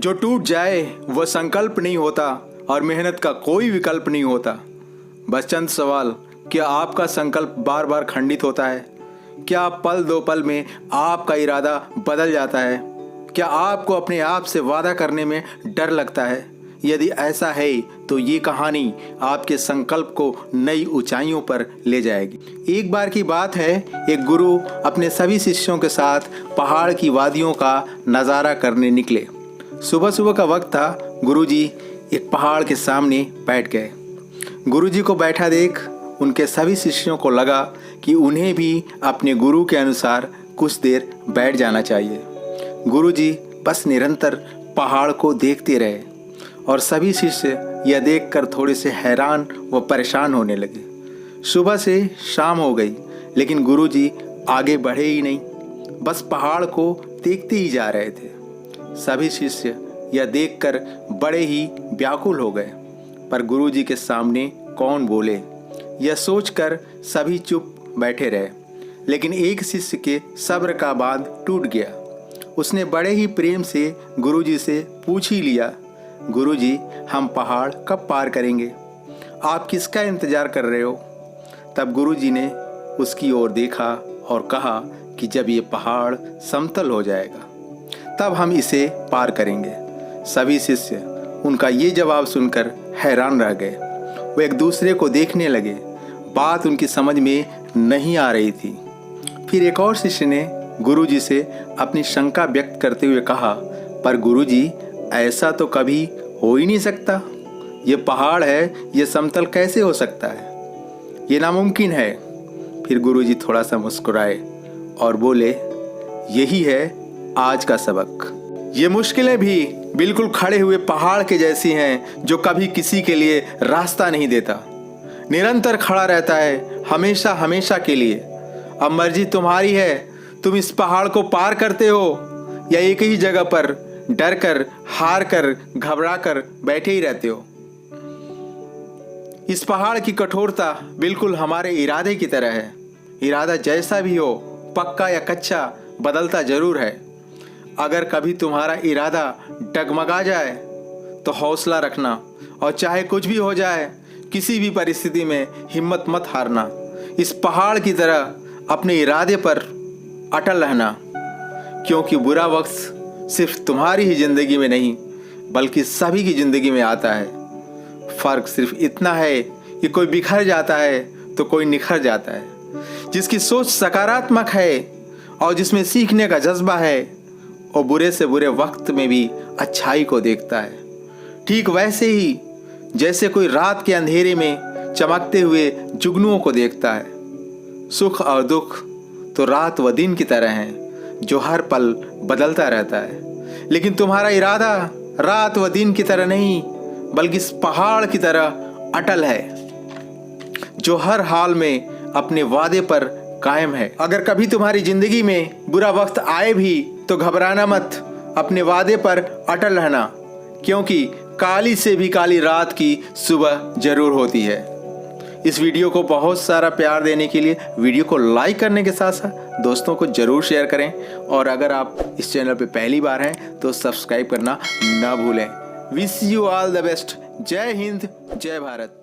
जो टूट जाए वह संकल्प नहीं होता और मेहनत का कोई विकल्प नहीं होता। बस चंद सवाल, क्या आपका संकल्प बार बार खंडित होता है? क्या पल दो पल में आपका इरादा बदल जाता है? क्या आपको अपने आप से वादा करने में डर लगता है? यदि ऐसा है तो ये कहानी आपके संकल्प को नई ऊंचाइयों पर ले जाएगी। एक बार की बात है, एक गुरु अपने सभी शिष्यों के साथ पहाड़ की वादियों का नज़ारा करने निकले। सुबह सुबह का वक्त था। गुरुजी एक पहाड़ के सामने बैठ गए। गुरुजी को बैठा देख उनके सभी शिष्यों को लगा कि उन्हें भी अपने गुरु के अनुसार कुछ देर बैठ जाना चाहिए। गुरुजी बस निरंतर पहाड़ को देखते रहे और सभी शिष्य यह देखकर थोड़े से हैरान व परेशान होने लगे। सुबह से शाम हो गई लेकिन गुरुजी आगे बढ़े ही नहीं, बस पहाड़ को देखते ही जा रहे थे। सभी शिष्य यह देखकर बड़े ही व्याकुल हो गए, पर गुरुजी के सामने कौन बोले, यह सोचकर सभी चुप बैठे रहे। लेकिन एक शिष्य के सब्र का बांध टूट गया। उसने बड़े ही प्रेम से गुरुजी से पूछ ही लिया, गुरुजी हम पहाड़ कब पार करेंगे? आप किसका इंतजार कर रहे हो? तब गुरुजी ने उसकी ओर देखा और कहा कि जब ये पहाड़ समतल हो जाएगा तब हम इसे पार करेंगे। सभी शिष्य उनका ये जवाब सुनकर हैरान रह गए। वे एक दूसरे को देखने लगे। बात उनकी समझ में नहीं आ रही थी। फिर एक और शिष्य ने गुरुजी से अपनी शंका व्यक्त करते हुए कहा, पर गुरुजी ऐसा तो कभी हो ही नहीं सकता। ये पहाड़ है, ये समतल कैसे हो सकता है? ये नामुमकिन है। फिर गुरुजी थोड़ा सा मुस्कुराए और बोले, यही है आज का सबक। ये मुश्किलें भी बिल्कुल खड़े हुए पहाड़ के जैसी हैं जो कभी किसी के लिए रास्ता नहीं देता, निरंतर खड़ा रहता है हमेशा हमेशा के लिए। अब मर्जी तुम्हारी है, तुम इस पहाड़ को पार करते हो या एक ही जगह पर डर कर, हार कर, घबरा कर बैठे ही रहते हो। इस पहाड़ की कठोरता बिल्कुल हमारे इरादे की तरह है। इरादा जैसा भी हो, पक्का या कच्चा, बदलता जरूर है। अगर कभी तुम्हारा इरादा डगमगा जाए तो हौसला रखना और चाहे कुछ भी हो जाए, किसी भी परिस्थिति में हिम्मत मत हारना। इस पहाड़ की तरह अपने इरादे पर अटल रहना, क्योंकि बुरा वक्त सिर्फ तुम्हारी ही जिंदगी में नहीं बल्कि सभी की जिंदगी में आता है। फर्क सिर्फ इतना है कि कोई बिखर जाता है तो कोई निखर जाता है। जिसकी सोच सकारात्मक है और जिसमें सीखने का जज्बा है, और बुरे से बुरे वक्त में भी अच्छाई को देखता है। ठीक वैसे ही जैसे कोई रात के अंधेरे में चमकते हुए जुगनुओं को देखता है। सुख और दुख तो रात व दिन की तरह हैं जो हर पल बदलता रहता है, लेकिन तुम्हारा इरादा रात व दिन की तरह नहीं बल्कि इस पहाड़ की तरह अटल है जो हर हाल में अपने वादे पर कायम है। अगर कभी तुम्हारी जिंदगी में बुरा वक्त आए भी तो घबराना मत, अपने वादे पर अटल रहना, क्योंकि काली से भी काली रात की सुबह जरूर होती है। इस वीडियो को बहुत सारा प्यार देने के लिए वीडियो को लाइक करने के साथ साथ दोस्तों को जरूर शेयर करें, और अगर आप इस चैनल पे पहली बार हैं तो सब्सक्राइब करना ना भूलें। Wish you all the best. जय हिंद, जय भारत।